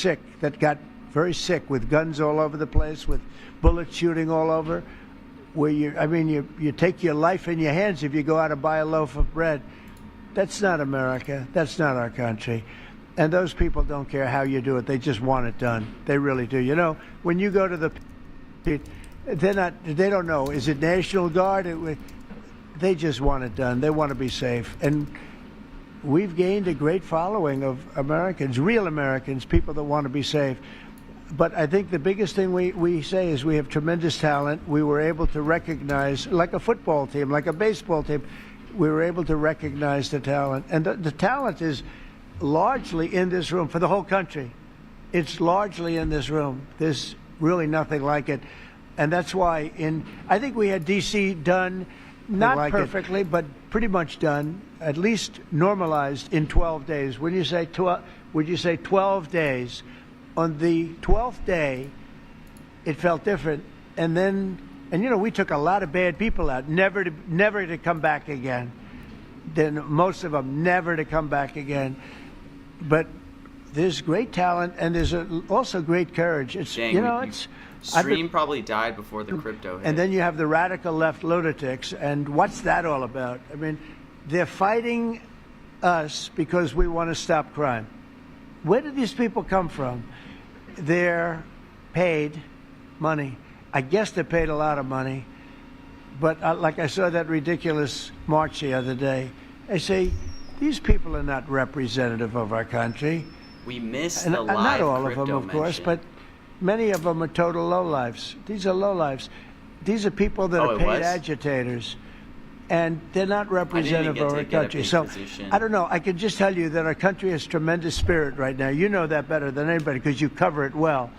sick, that got very sick with guns all over the place, with bullets shooting all over, where you take your life in your hands if you go out and buy a loaf of bread. That's not America. That's not our country. And those people don't care how you do it. They just want it done. They really do. You know, when you go to the, they don't know. Is it National Guard? They just want it done. They want to be safe. And we've gained a great following of Americans, real Americans, people that want to be safe. But I think the biggest thing we say is we have tremendous talent. We were able to recognize, like a football team, like a baseball team, we were able to recognize the talent. And the talent is largely in this room for the whole country. It's largely in this room. There's really nothing like it. And that's why I think we had D.C. done, not like perfectly, but pretty much done, at least normalized in 12 days. When you say 12 days? On the 12th day, it felt different. And we took a lot of bad people out, never to come back again. Then most of them never to come back again. But there's great talent, and there's also great courage. Stream probably died before the crypto hit. And then you have the radical left lunatics, and what's that all about? I mean, they're fighting us because we want to stop crime. Where do these people come from? They're paid money. I guess they're paid a lot of money. But like I saw that ridiculous march the other day, I say, these people are not representative of our country. We missed the live not all of them, of course, mention. but many of them are total lowlifes. These are lowlifes. These are people that are paid agitators, and they're not representative of our country. So I don't know. I can just tell you that our country has tremendous spirit right now. You know that better than anybody because you cover it well.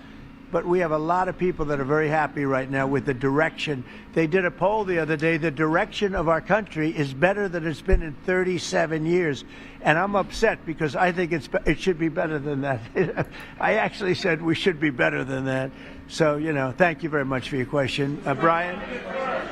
But we have a lot of people that are very happy right now with the direction. They did a poll the other day. The direction of our country is better than it's been in 37 years. And I'm upset because I think it should be better than that. I actually said we should be better than that. So, thank you very much for your question. Brian?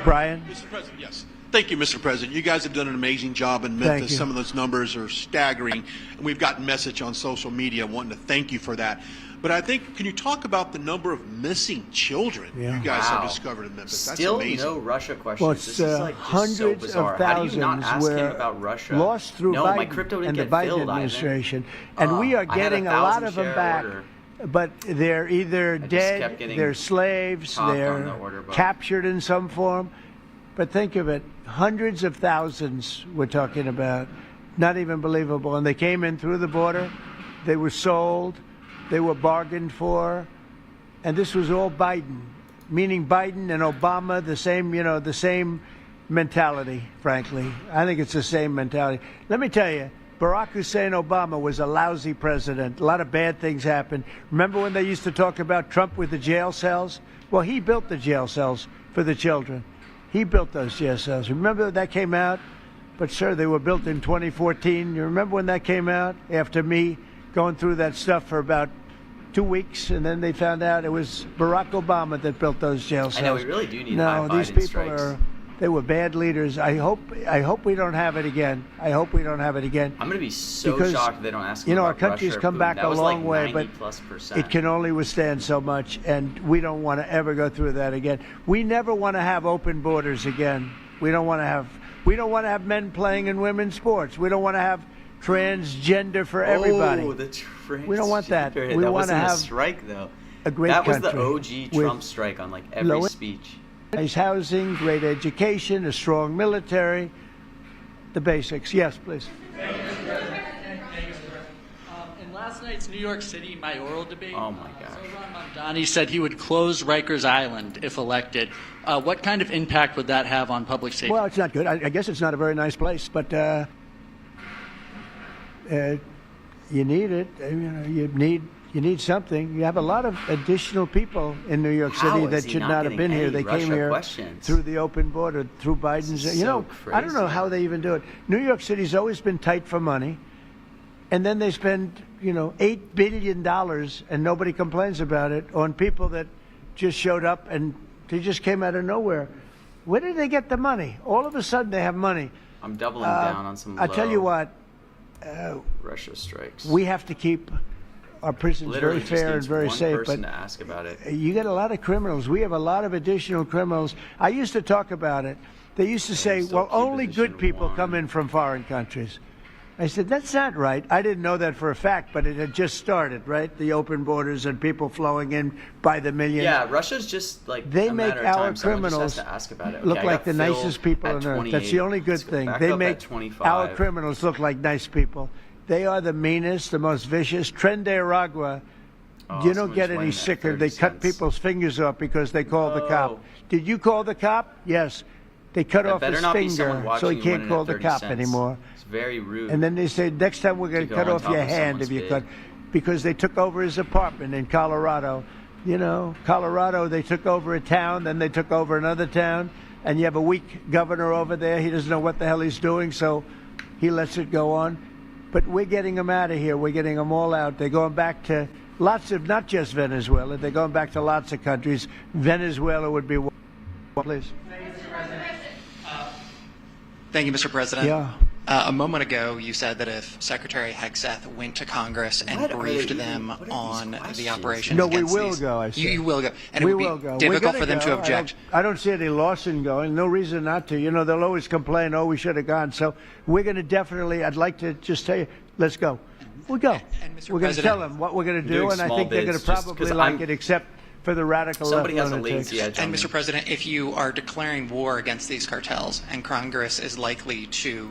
Mr. President, yes. Thank you, Mr. President. You guys have done an amazing job in Memphis. Some of those numbers are staggering. And we've gotten message on social media wanting to thank you for that. But I think, can you talk about the number of missing children you guys have discovered in Memphis? That's Still amazing. No Russia questions. Well, it's this is like hundreds so bizarre. of thousands How do you not ask him about Russia? Lost through no, Biden my crypto didn't and the get Biden filled, administration. Ivan. And we are getting a lot of them back. Order. But they're either dead, they're slaves, they're captured in some form. But think of it, hundreds of thousands we're talking about. Not even believable. And they came in through the border. They were sold. They were bargained for. And this was all Biden, meaning Biden and Obama, the same mentality, frankly. I think it's the same mentality. Let me tell you, Barack Hussein Obama was a lousy president. A lot of bad things happened. Remember when they used to talk about Trump with the jail cells? Well, he built the jail cells for the children. He built those jail cells. Remember that came out? But, sir, they were built in 2014. You remember when that came out? After me going through that stuff for about 2 weeks, and then they found out it was Barack Obama that built those jail cells. I know, we really do need these Biden people strikes. They were bad leaders. I hope we don't have it again. I hope we don't have it again. I'm going to be so shocked if they don't ask him our about country's Russia come back a long way, but +%. it can only withstand so much, and we don't want to ever go through that again. We never want to have open borders again. We don't want to have men playing in women's sports. We don't want to have transgender for everybody. Oh, the transgender. We don't want that. We want to have a strike, though. A great that was country the OG Trump strike on like every speech. Nice housing, great education, a strong military, the basics. Yes, please. In last night's New York City mayoral debate, oh my gosh. Zohran Mamdani said he would close Rikers Island if elected. What kind of impact would that have on public safety? Well, it's not good. I guess it's not a very nice place, but you need it. You need something. You have a lot of additional people in New York City that should not have been here. They came here through the open border, through Biden's. I don't know how they even do it. New York City's always been tight for money, and then they spend, $8 billion, and nobody complains about it on people that just showed up and they just came out of nowhere. Where did they get the money? All of a sudden, they have money. I'm doubling down on some. I tell you what. Russia strikes. We have to keep our prisons Literally very just fair and needs very one safe, person but to ask about it. you get a lot of criminals. We have a lot of additional criminals. I used to talk about it. They used to say, still well, keep only good position people one. come in from foreign countries. I said, that's not right. I didn't know that for a fact, but it had just started, right? The open borders and people flowing in by the millions. Yeah, Russia's just like They a make matter of our time. Someone just criminals has to ask about it. look Okay, I like got the Phil nicest people at on earth. 28. That's the only good Let's go thing. back They up make at 25. our criminals look like nice people. They are the meanest, the most vicious. Tren de Aragua, Oh, you don't someone get just any went in at sicker. 30 They cut cents. people's fingers off because they called the Whoa. cop. Did you call the cop? Yes. They cut That off better his not be someone finger, watching so he you can't winning call at the 30 cop cents. anymore. It's very rude. And then they say, next time we're going To to go cut on off top your of hand someone's if you bid. cut, because they took over his apartment in Colorado. You know, Colorado, they took over a town, then they took over another town, and you have a weak governor over there. He doesn't know what the hell he's doing, so he lets it go on. But we're getting them out of here. We're getting them all out. They're going back to lots of, not just Venezuela, they're going back to lots of countries. Venezuela would be one, please. Thank you, Mr. President. Yeah. A moment ago, you said that if Secretary Hegseth went to Congress and What are briefed they- them what are these on the questions? operations No, we against will these- go, I said. You will go. And We it would will be go. We're difficult gonna for them to go. object. I don't see any loss in going. No reason not to. You know, they'll always complain, oh, we should have gone. So we're going to definitely, I'd like to just tell you, let's go. We'll go. And Mr. We're going to President- tell them what we're going to do, doing and I small think they're going to bids just probably 'cause like I'm- it, except for the radical Somebody left has a lunatics. lazy edge on And me. Mr. President, if you are declaring war against these cartels and Congress is likely to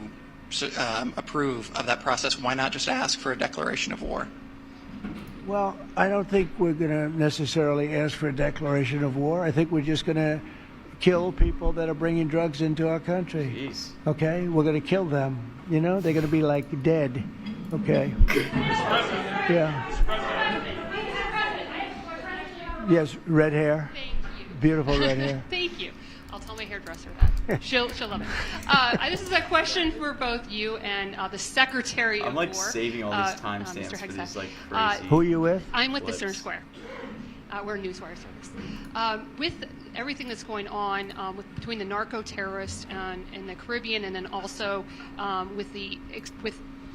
approve of that process, why not just ask for a declaration of war? Well, I don't think we're going to necessarily ask for a declaration of war. I think we're just going to kill people that are bringing drugs into our country. Jeez. Okay? We're going to kill them. You know, they're going to be like dead. Okay? Yeah. Yes, red hair. Thank you. Beautiful red hair. Thank you. I'll tell my hairdresser that. She'll love it. This is a question for both you and the Secretary of I'm like War. saving all these Mr. timestamps for Hegseth. these like crazy. Who are you with? I'm with the Flips. Stern Square. We're a newswire service. With everything that's going on between the narco terrorists in the Caribbean, and then also with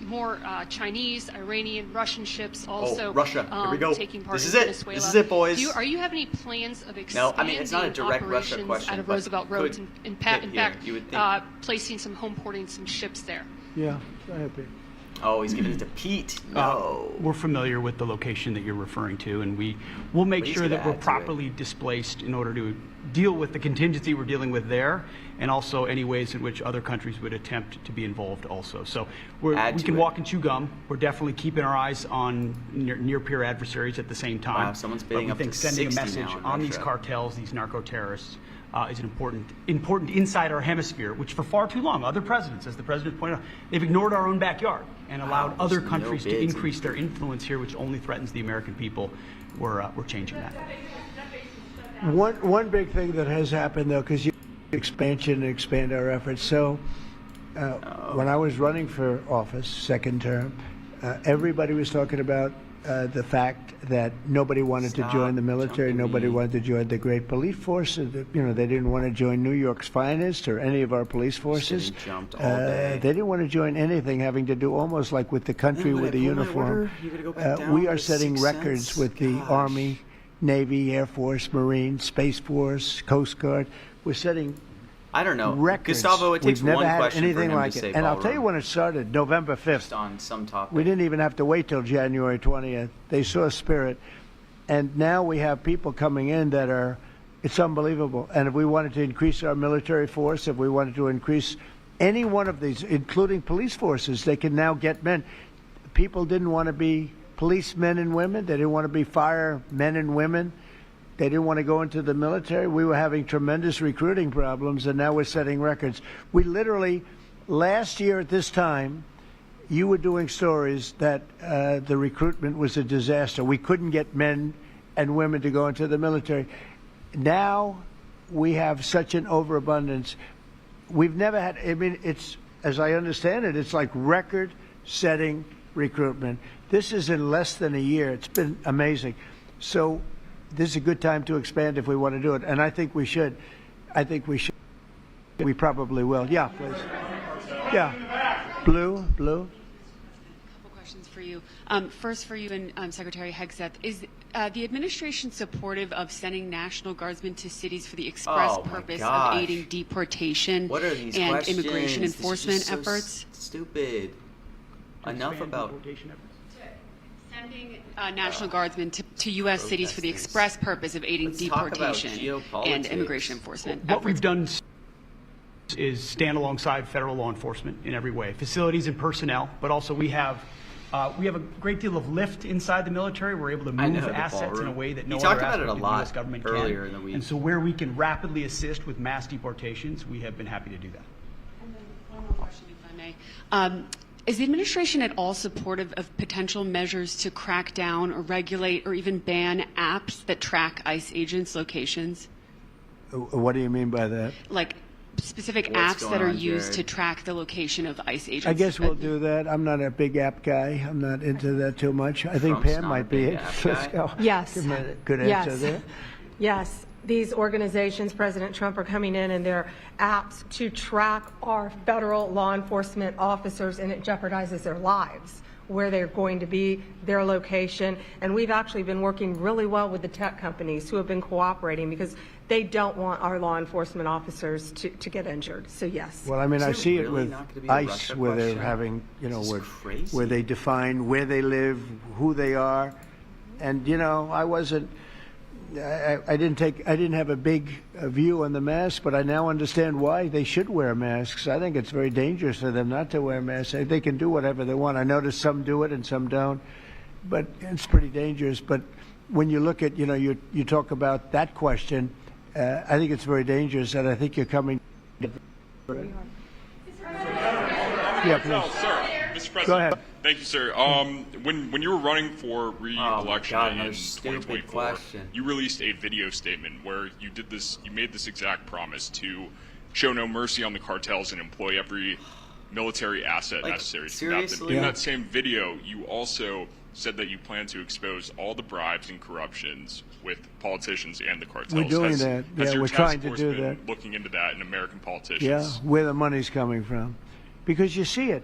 more Chinese, Iranian, Russian ships also Russia. Here we go. taking part This in is it. Venezuela. This is it, boys. Are you have any plans of No, expanding I mean, it's not a direct Russia operations question, out of but Roosevelt Roads could in hit in here, fact, you would think. placing some home porting some ships there? Yeah, so happy. Oh, he's giving it to Pete. No. We're familiar with the location that you're referring to, and we'll make Please sure get that we're add to it. properly displaced in order to deal with the contingency we're dealing with there, and also any ways in which other countries would attempt to be involved also. So we Add to can it. walk and chew gum. We're definitely keeping our eyes on near-peer adversaries at the same time. Wow, someone's But bidding we up think to sending a 60 message now in on these Russia. cartels, these narco-terrorists, is an important inside our hemisphere, which for far too long, other presidents, as the president pointed out, they've ignored our own backyard and allowed Wow, other there's no countries to bids. increase their influence here, which only threatens the American people. We're changing that. One big thing that has happened, though, because you expansion and expand our efforts. So when I was running for office, second term, everybody was talking about the fact that nobody wanted to Stop join the military, jumping nobody me. wanted to join the great police force. They didn't want to join New York's finest or any of our police forces. getting jumped all day. They didn't want to join anything having to do almost like with the country When with I the pull my uniform. order, you gotta go back down We are to setting 6 records cents. with the Gosh. Army, Navy, Air Force, Marine, Space Force, Coast Guard. We're setting I don't know. records. Gustavo, it takes We've never one had question for anything him like to it. say And I'll tell you ballroom. when it started, November 5th. Just on some topic. We didn't even have to wait till January 20th. They saw spirit. And now we have people coming in that are, it's unbelievable. And if we wanted to increase our military force, if we wanted to increase any one of these, including police forces, they can now get men. People didn't want to be policemen and women. They didn't want to be firemen and women. They didn't want to go into the military. We were having tremendous recruiting problems, and now we're setting records. We literally, last year at this time, you were doing stories that the recruitment was a disaster. We couldn't get men and women to go into the military. Now we have such an overabundance. We've never had, I mean, it's, as I understand it, it's like record-setting recruitment. This is in less than a year. It's been amazing. So this is a good time to expand if we want to do it. And I think we should. I think we should. We probably will. Yeah, please. Yeah. Blue. questions for you. First, for you and Secretary Hegseth, is the administration supportive of sending National Guardsmen to cities for the express purpose of aiding deportation What are these and questions? immigration This is enforcement just so efforts? Stupid. Enough about. Sending National Guardsmen to U.S. cities for the express purpose of aiding Let's talk about deportation geopolitics. and immigration enforcement What efforts. we've done is stand alongside federal law enforcement in every way, facilities and personnel, but also we have a great deal of lift inside the military. We're able to I move know, the assets in a ballroom. way that no You other talked about it aspect a of the lot U.S. government earlier can. in the week. And so where we can rapidly assist with mass deportations, we have been happy to do that. And then one more question, if I may. Is the administration at all supportive of potential measures to crack down or regulate or even ban apps that track ICE agents' locations? What do you mean by that? Like specific What's apps that going are on, used Jared? to track the location of ICE agents? I guess we'll do that. I'm not a big app guy. I'm not into that too much. I think Trump's Pam not a might be big it. app Let's guy. go. Yes. Give me a good Yes. answer there. Yes, these organizations, President Trump, are coming in and their apps to track our federal law enforcement officers, and it jeopardizes their lives, where they're going to be, their location. And we've actually been working really well with the tech companies who have been cooperating because they don't want our law enforcement officers to get injured. So yes. Well, I mean, I Is it see it really with not gonna be a ICE, Russia where they're question? having, This is crazy. where they define where they live, who they are, and I didn't have a big view on the mask, but I now understand why they should wear masks. I think it's very dangerous for them not to wear masks. They can do whatever they want. I notice some do it and some don't, but it's pretty dangerous. But when you look at, you talk about that question, I think it's very dangerous, and I think you're coming. Yeah, please. Sir, Mr. President. Go ahead. Thank you, sir. When you were running for re-election God, in another stupid 2024, question. you released a video statement where you made this exact promise to show no mercy on the cartels and employ every military asset necessary to combat them. seriously? In that same video, you also said that you plan to expose all the bribes and corruptions with politicians and the cartels. We're doing Has that. Yeah, your we're task trying to force do been that. looking into that in American politicians? Yeah, where the money's coming from. Because you see it.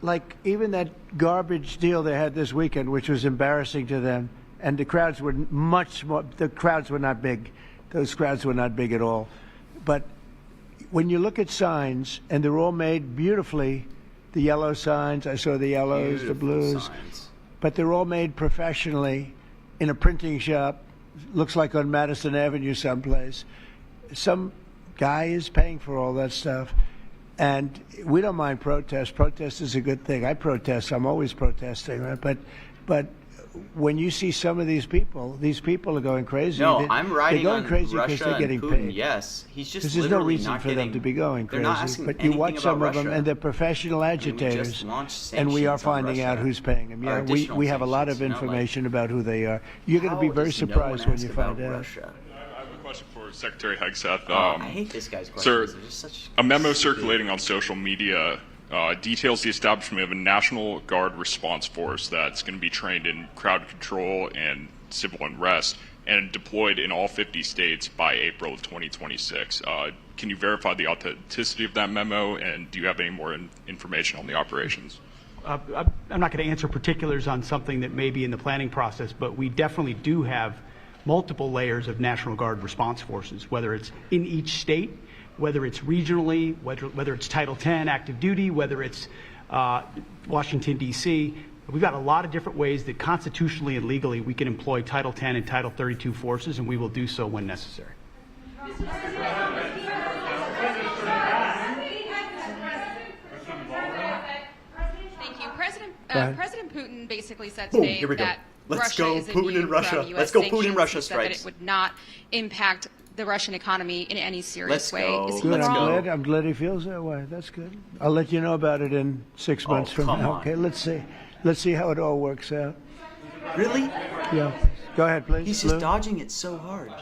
Like even that garbage deal they had this weekend, which was embarrassing to them, and the crowds were the crowds were not big. Those crowds were not big at all. But when you look at signs, and they're all made beautifully, the yellow signs, I saw the yellows, the Beautiful blues, signs. but they're all made professionally in a printing shop, looks like on Madison Avenue someplace. Some guy is paying for all that stuff. And we don't mind protest. Protest is a good thing. I protest. I'm always protesting, right? But when you see some of these people are going crazy. No, I'm riding They're going on crazy because Russia they're and getting Putin. paid. Yes, he's just Because there's no literally reason not for getting, them to be going they're crazy. not asking But you watch anything some about of them, Russia. and they're professional We agitators. just launched And we are sanctions on finding out Russia. who's paying them. Yeah, Additional we have a lot of sanctions, information about who they are. You're going to be How very does no surprised one when ask you about find out. Russia? I have a question for Secretary Hegseth. I hate this guy's Sir, questions. They're just such a memo stupid. circulating on social media details the establishment of a National Guard response force that's going to be trained in crowd control and civil unrest and deployed in all 50 states by April of 2026. Can you verify the authenticity of that memo, and do you have any more information on the operations? I'm not going to answer particulars on something that may be in the planning process, but we definitely do have multiple layers of National Guard response forces, whether it's in each state, whether it's regionally, whether it's Title 10 active duty, whether it's Washington, D.C. We've got a lot of different ways that constitutionally and legally we can employ Title 10 and Title 32 forces, and we will do so when necessary. Thank you. President Putin basically said Boom, today here we go. that Let's Russia go, is Putin immune and Russia. from US Let's go, Putin and sanctions. Russia He said that strikes. it would not impact the Russian economy in any serious Let's way. go. Is he Good. wrong? I'm glad he feels that way. That's good. I'll let you know about it in 6 months from come now. on. Okay, let's see how it all works out. Really? Yeah. Go ahead, please. He's just Lou. dodging it so hard.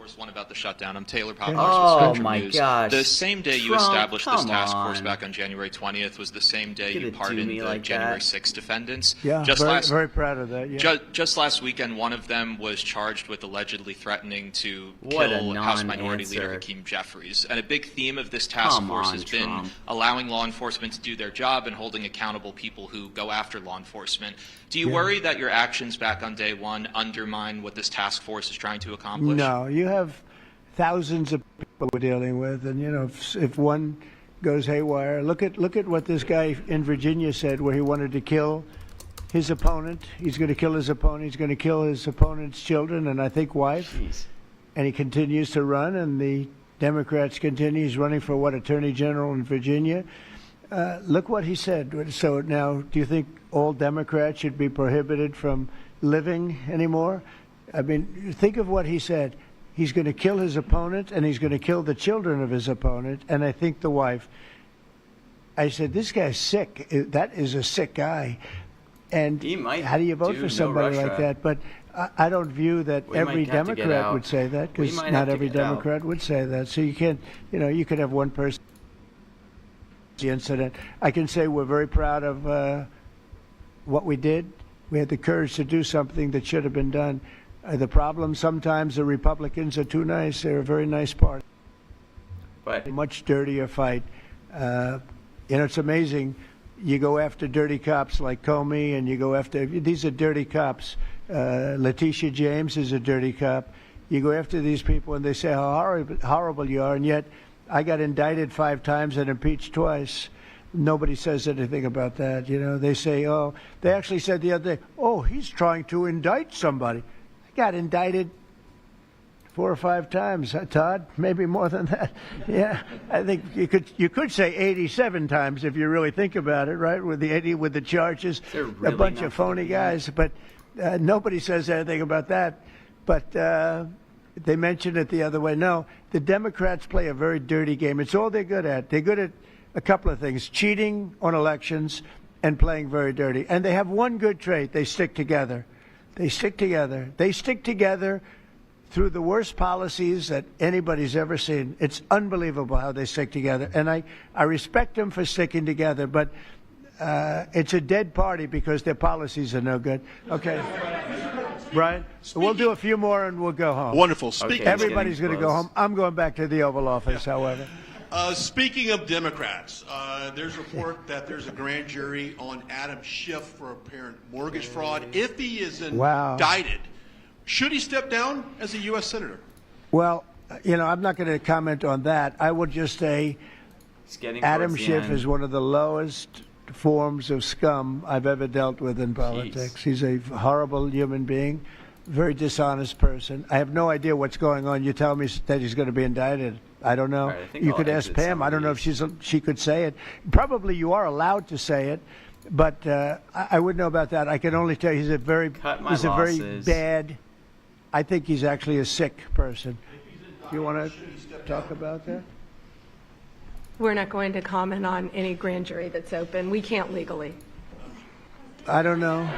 Force, one about the shutdown. I'm Taylor Poplar. Oh my gosh! The same day you Trump, established this task on. force back on January 20th was the same day you pardoned the like January that. 6th defendants. Yeah, very proud of that. Yeah. Just last weekend, one of them was charged with allegedly threatening to What kill a House Minority Leader non-answer. Hakeem Jeffries. And a big theme of this task force has been allowing law enforcement to do their job and holding accountable people who go after law enforcement. Do you worry that your actions back on day one undermine what this task force is trying to accomplish? No, you have thousands of people we're dealing with, and if one goes haywire, look at what this guy in Virginia said, where he wanted to kill his opponent. He's going to kill his opponent. He's going to kill his opponent's children and I think wife. Jeez. And he continues to run, and the Democrats continue. He's running for Attorney General in Virginia. Look what he said. So now, do you think all Democrats should be prohibited from living anymore? I mean, think of what he said. He's going to kill his opponent, and he's going to kill the children of his opponent, and I think the wife. I said, this guy's sick. That is a sick guy. And how do you vote for somebody like that? But I don't view that every Democrat would say that, because not every Democrat would say that. So you can't, you could have one person. The incident. I can say we're very proud of what we did. We had the courage to do something that should have been done. The problem sometimes the Republicans are too nice. They're a very nice party. But a much dirtier fight. It's amazing. You go after dirty cops like Comey, and you go after these are dirty cops. Letitia James is a dirty cop. You go after these people, and they say how horrible you are, and yet I got indicted 5 times and impeached twice. Nobody says anything about that. They say, they actually said the other day, he's trying to indict somebody. I got indicted 4 or 5 times, Todd, maybe more than that. Yeah, I think you could say 87 times if you really think about it, right? With the charges, really a bunch of phony guys, but nobody says anything about that. But they mentioned it the other way. No, the Democrats play a very dirty game. It's all they're good at. They're good at a couple of things: cheating on elections and playing very dirty. And they have one good trait: they stick together. They stick together. They stick together through the worst policies that anybody's ever seen. It's unbelievable how they stick together. And I respect them for sticking together, but it's a dead party because their policies are no good. Okay. Brian, we'll do a few more and we'll go home. Wonderful. Everybody's going to go home. I'm going back to the Oval Office, however. Speaking of Democrats, there's a report that there's a grand jury on Adam Schiff for apparent mortgage fraud. If he is indicted, should he step down as a U.S. Senator? Well, I'm not going to comment on that. I would just say Adam Schiff is one of the lowest forms of scum I've ever dealt with in politics. Jeez. He's a horrible human being, very dishonest person. I have no idea what's going on. You tell me that he's going to be indicted. I don't know. Right, you could ask Pam. I don't know if she could say it. Probably you are allowed to say it, but I wouldn't know about that. I can only tell you he's a very bad. I think he's actually a sick person. Do you want to talk about that? We're not going to comment on any grand jury that's open. We can't legally. I don't know.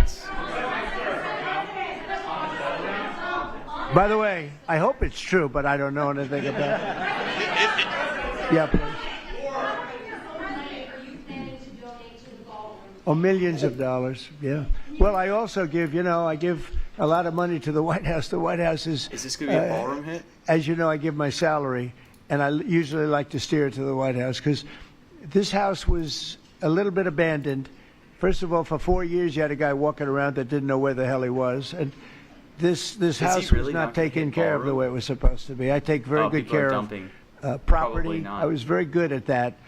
By the way, I hope it's true, but I don't know anything about it. Yeah, please. Oh, millions of dollars, yeah. Well, I also give, I give a lot of money to the White House. The White House is... Is this going to be a ballroom hit? As you know, I give my salary, and I usually like to steer it to the White House, because this house was a little bit abandoned. First of all, for 4 years, you had a guy walking around that didn't know where the hell he was, and this house was not taken care of the way it was supposed to be. I take very good care of property. I was very good at that.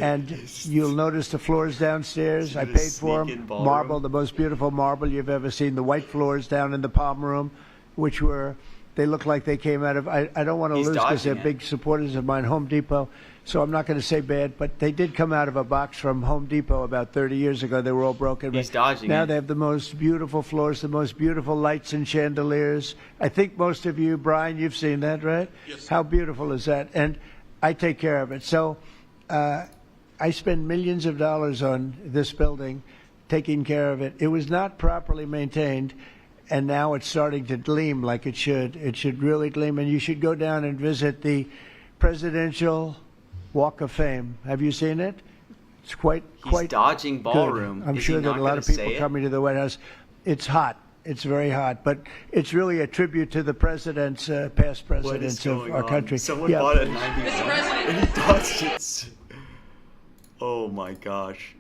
And you'll notice the floors downstairs. I paid for them. Marble, the most beautiful marble you've ever seen. The white floors down in the Palm Room, which they look like they came out of, I don't want to lose because they're big supporters of mine, Home Depot. So I'm not going to say bad, but they did come out of a box from Home Depot about 30 years ago. They were all broken. He's dodging now it. They have the most beautiful floors, the most beautiful lights and chandeliers. I think most of you, Brian, you've seen that, right? Yes. How beautiful is that? And I take care of it. So I spend millions of dollars on this building, taking care of it. It was not properly maintained. and now it's starting to gleam like it should. It should really gleam, and you should go down and visit the Presidential Walk of Fame. Have you seen it? It's quite dodging ballroom. Good. I'm Is sure he that not a lot gonna of people say it? coming to the White House. It's hot. It's very hot, but it's really a tribute to the presidents, past presidents of our country. Someone Yeah. bought a 91 and he dodged it. Oh my gosh.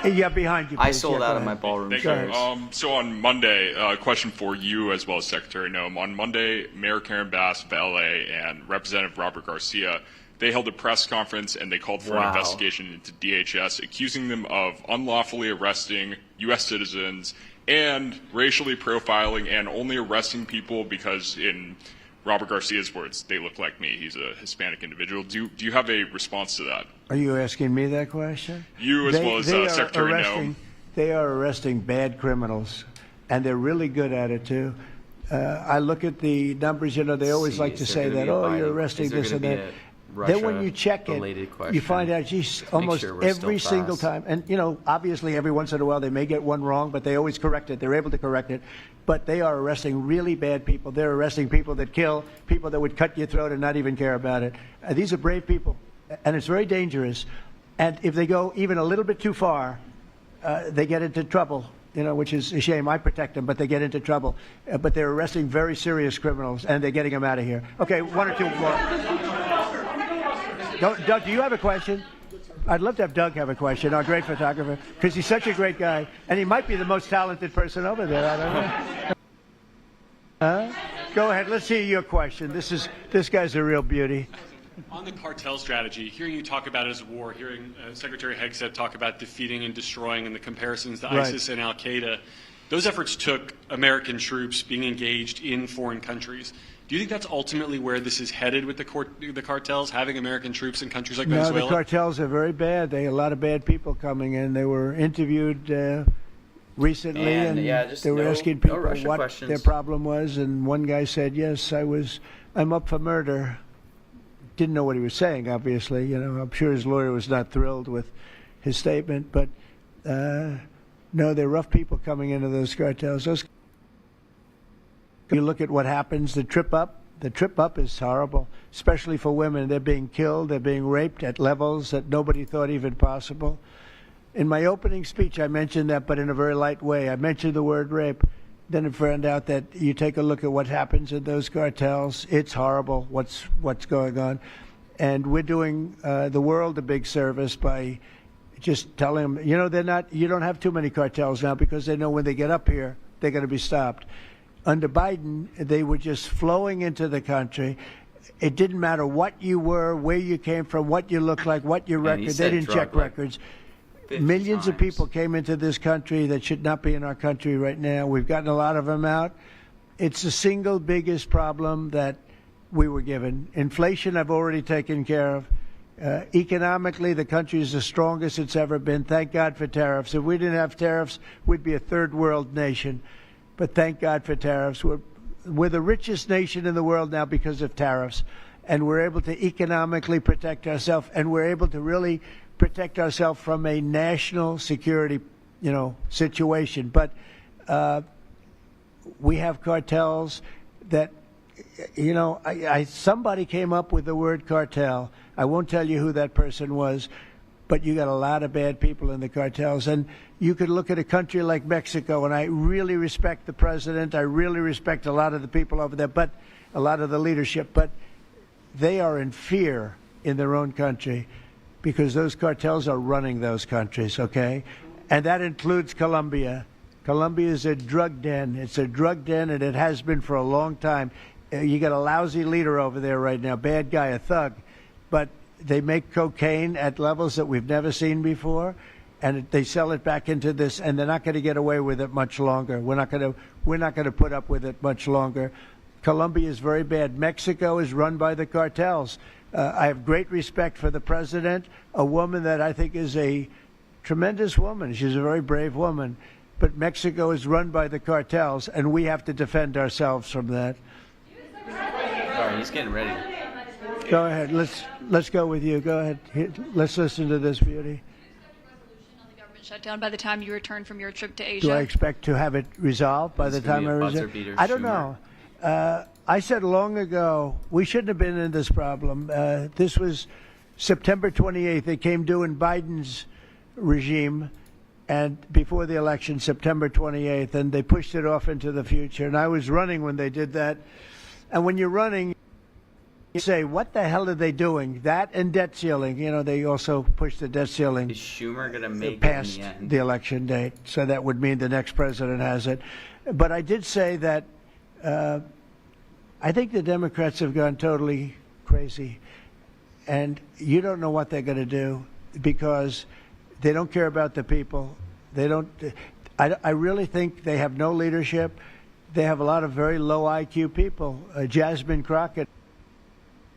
Yeah, behind you. I please. sold Yeah, out go of my ahead. ballroom Thank shares. you. So on Monday, a question for you as well as Secretary Noem. On Monday, Mayor Karen Bass of LA and Representative Robert Garcia, they held a press conference and they called for an Wow. investigation into DHS, accusing them of unlawfully arresting U.S. citizens and racially profiling and only arresting people because, in Robert Garcia's words, they look like me. He's a Hispanic individual. Do you have a response to that? Are you asking me that question? You as well as are Secretary Noem. They are arresting bad criminals, and they're really good at it too. I look at the numbers. You know, they always like to Is say there gonna that, be a oh, you're Biden- arresting is there this and gonna that. be a Then when you check it, Russia-related you question? find out, geez, almost sure we're still every single fast. time. And, you know, obviously every once in a while they may get one wrong, but they always correct it. They're able to correct it. But they are arresting really bad people. They're arresting people that kill, people that would cut your throat and not even care about it. These are brave people, and it's very dangerous. And if they go even a little bit too far, they get into trouble. You know, which is a shame. I protect them, but they get into trouble. But they're arresting very serious criminals, and they're getting them out of here. Okay, one or two more. Doug, do you have a question? I'd love to have Doug have a question, our great photographer, because he's such a great guy, and he might be the most talented person over there. I don't know. Go ahead. Let's hear your question. This guy's a real beauty. On the cartel strategy, hearing you talk about it as a war, hearing Secretary Hegseth talk about defeating and destroying and the comparisons to Right. ISIS and Al-Qaeda, those efforts took American troops being engaged in foreign countries. Do you think that's ultimately where this is headed with the cartels, having American troops in countries like No, Venezuela? the cartels are very bad. They a lot of bad people coming in. They were interviewed recently, and they were asking people Russia what questions. their problem was, and one guy said, "Yes, I'm up for murder." Didn't know what he was saying, obviously. You know, I'm sure his lawyer was not thrilled with his statement, but no, they're rough people coming into those cartels. You look at what happens, the trip up is horrible, especially for women. They're being killed, they're being raped at levels that nobody thought even possible. In my opening speech, I mentioned that, but in a very light way. I mentioned the word rape. Then I found out that you take a look at what happens in those cartels. It's horrible what's going on. And we're doing the world a big service by just telling them, you know, you don't have too many cartels now because they know when they get up here, they're going to be stopped. Under Biden, they were just flowing into the country. It didn't matter what you were, where you came from, what you looked like, what your record. They didn't check records. Millions of people came into this country that should not be in our country right now. We've gotten a lot of them out. It's the single biggest problem that we were given. Inflation, I've already taken care of. Economically, the country is the strongest it's ever been. Thank God for tariffs. If we didn't have tariffs, we'd be a third world nation. But thank God for tariffs. We're the richest nation in the world now because of tariffs. And we're able to economically protect ourselves, and we're able to really protect ourselves from a national security, situation. But we have cartels that, somebody came up with the word cartel. I won't tell you who that person was, but you got a lot of bad people in the cartels. And you could look at a country like Mexico, and I really respect the president. I really respect a lot of the people over there, but a lot of the leadership. But they are in fear in their own country because those cartels are running those countries, okay? And that includes Colombia. Colombia is a drug den. It's a drug den, and it has been for a long time. You got a lousy leader over there right now, bad guy, a thug. But they make cocaine at levels that we've never seen before, and they sell it back into this, and they're not going to get away with it much longer. We're not going to put up with it much longer. Colombia is very bad. Mexico is run by the cartels. I have great respect for the president, a woman that I think is a tremendous woman. She's a very brave woman. But Mexico is run by the cartels, and we have to defend ourselves from that. All right, he's getting ready. Go ahead. Let's go with you. Go ahead. Let's listen to this beauty. government shutdown by the time you return from your trip to Asia? Do I expect to have it resolved by the time I return? I don't know. I said long ago we shouldn't have been in this problem. This was September 28th. It came due in Biden's regime, and before the election, September 28th, and they pushed it off into the future. And I was running when they did that. And when you're running, you say, what the hell are they doing? That and debt ceiling. You know, they also pushed the debt ceiling. Is Schumer going to make past it in the end? The election date? So that would mean the next president has it. But I did say that I think the Democrats have gone totally crazy. And you don't know what they're going to do because they don't care about the people. They don't. I really think they have no leadership. They have a lot of very low IQ people. Jasmine Crockett,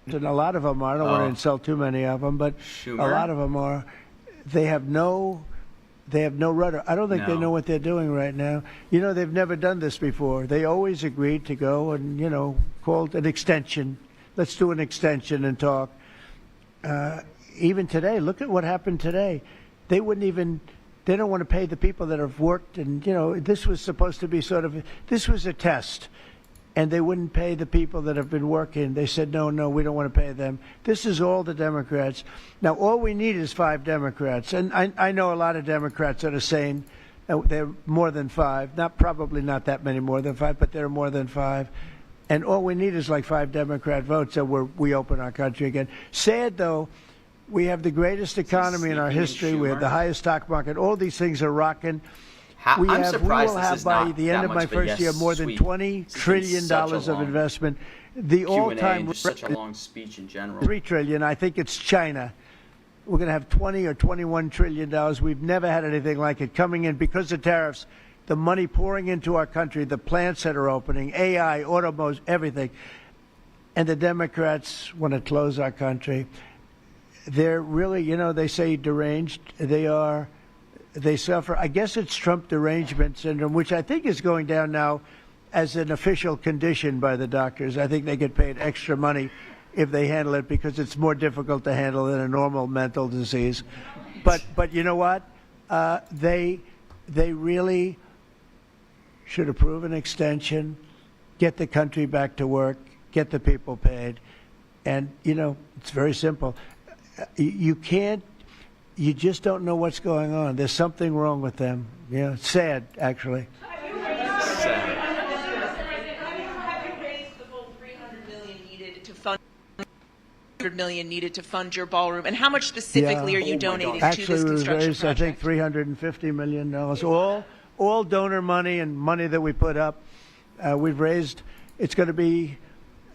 and a lot of them are. I don't want to insult too many of them, but Schumer? a lot of them are. They have no rudder. I don't think they know what they're doing right now. You know, they've never done this before. They always agreed to go and, you know, called an extension. Let's do an extension and talk. Even today, look at what happened today. They wouldn't even. They don't want to pay the people that have worked, and you know this was supposed to be this was a test, and they wouldn't pay the people that have been working. They said no, we don't want to pay them. This is all the Democrats. Now all we need is 5 Democrats, and I know a lot of Democrats that are saying they're more than 5. Probably not that many more than 5, but they're more than 5. And all we need is like 5 Democrat votes, so we open our country again. Sad though. We have the greatest economy in our history. We have the highest stock market. All these things are rocking. I'm surprised we will this have is by not the end that of my much of a first year yes more than sweep. $20 trillion of investment. The all-time just such a long speech in general. $3 trillion. I think it's China. We're going to have 20 or 21 trillion dollars. We've never had anything like it coming in because of tariffs. The money pouring into our country, the plants that are opening, AI, automobiles, everything. And the Democrats want to close our country. They're really, you know, they say deranged. They suffer. I guess it's Trump derangement syndrome, which I think is going down now as an official condition by the doctors. I think they get paid extra money if they handle it because it's more difficult to handle than a normal mental disease. But you know what? They really should approve an extension, get the country back to work, get the people paid. And, you know, it's very simple. You just don't know what's going on. There's something wrong with them. You know, it's sad, actually. Sad. $300 million needed to fund your ballroom, and how much specifically are you donating to this Actually, construction raised, I think, $350 million. All donor money and money that we put up. We've raised. It's going to be.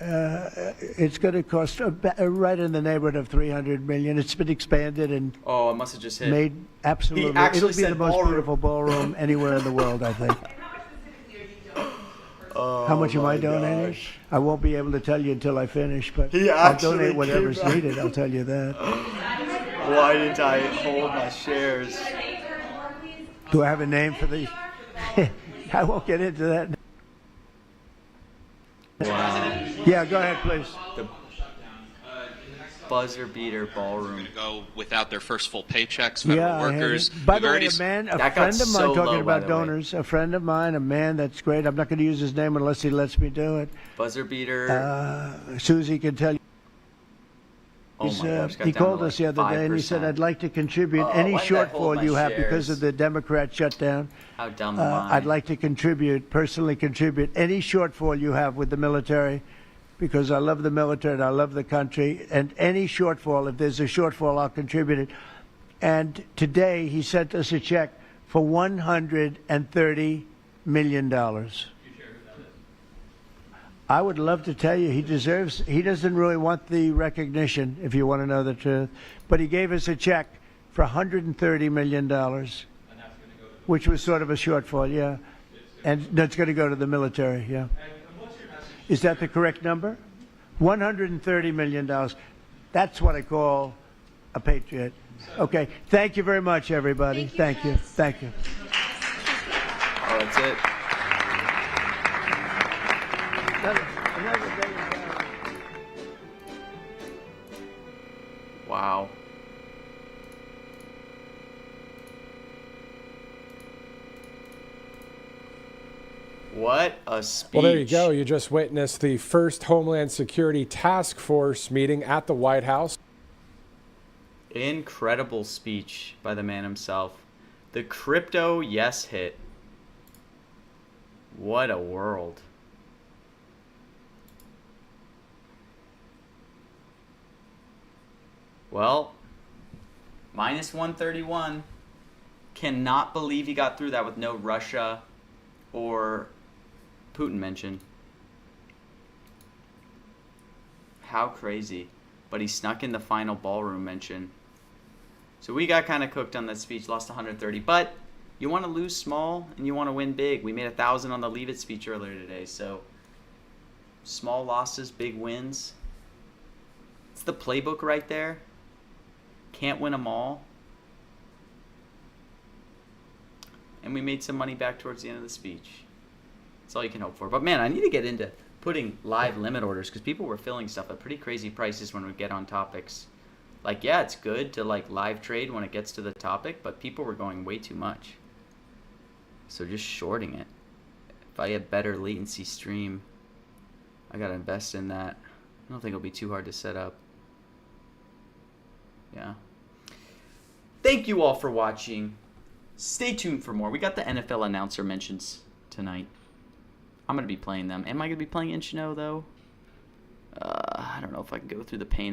It's going to cost right in the neighborhood of $300 million. It's been expanded and I must have just hit. Made absolutely. It'll be the most beautiful ballroom anywhere in the world, I think. How much am I donating? Gosh. I won't be able to tell you until I finish, but He I'll actually donate whatever's came back. needed. I'll tell you that. Why didn't I hold my shares? Do I have a name for the? I won't get into that. Wow. Yeah, go ahead, please. The buzzer beater ballroom. Go without their first full paychecks. Federal workers. By We've the way, already a friend of That mine, got so talking low, about by the way. donors, a friend of mine, a man that's great. I'm not going to use his name unless he lets me do it. Buzzer beater. Susie can tell you. Oh my gosh, got He down called to us the like other day and he said, 5%. I'd like to contribute Oh, any why did I hold shortfall my you have because shares? of the Democrat shutdown. How dumb am I? I'd like to personally contribute any shortfall you have with the military because I love the military and I love the country. And any shortfall, if there's a shortfall, I'll contribute it. And today he sent us a check for $130 million. I would love to tell you he doesn't really want the recognition, if you want to know the truth. But he gave us a check for $130 million, which was sort of a shortfall, yeah. And that's going to go to the military, yeah. Is that the correct number? $130 million. That's what I call a patriot. Okay. Thank you very much, everybody. Thank you. Thank you. Oh, that's it. Wow. What a speech. Well, there you go. You just witnessed the first Homeland Security Task Force meeting at the White House. Incredible speech by the man himself. The crypto yes hit. What a world. Well, minus 131. Cannot believe he got through that with no Russia or Putin mention. How crazy. But he snuck in the final ballroom mention. So we got kind of cooked on that speech, lost 130. But you want to lose small and you want to win big. We made 1,000 on the Leave It speech earlier today. So small losses, big wins. It's the playbook right there. Can't win them all. And we made some money back towards the end of the speech. That's all you can hope for. But man, I need to get into putting live limit orders because people were filling stuff at pretty crazy prices when we get on topics. Like, yeah, it's good to like live trade when it gets to the topic, but people were going way too much. So just shorting it. If I get better latency stream, I gotta invest in that. I don't think it'll be too hard to set up. Yeah. Thank you all for watching. Stay tuned for more. We got the NFL announcer mentions tonight. I'm going to be playing them. Am I going to be playing Inchino, though? I don't know if I can go through the pain.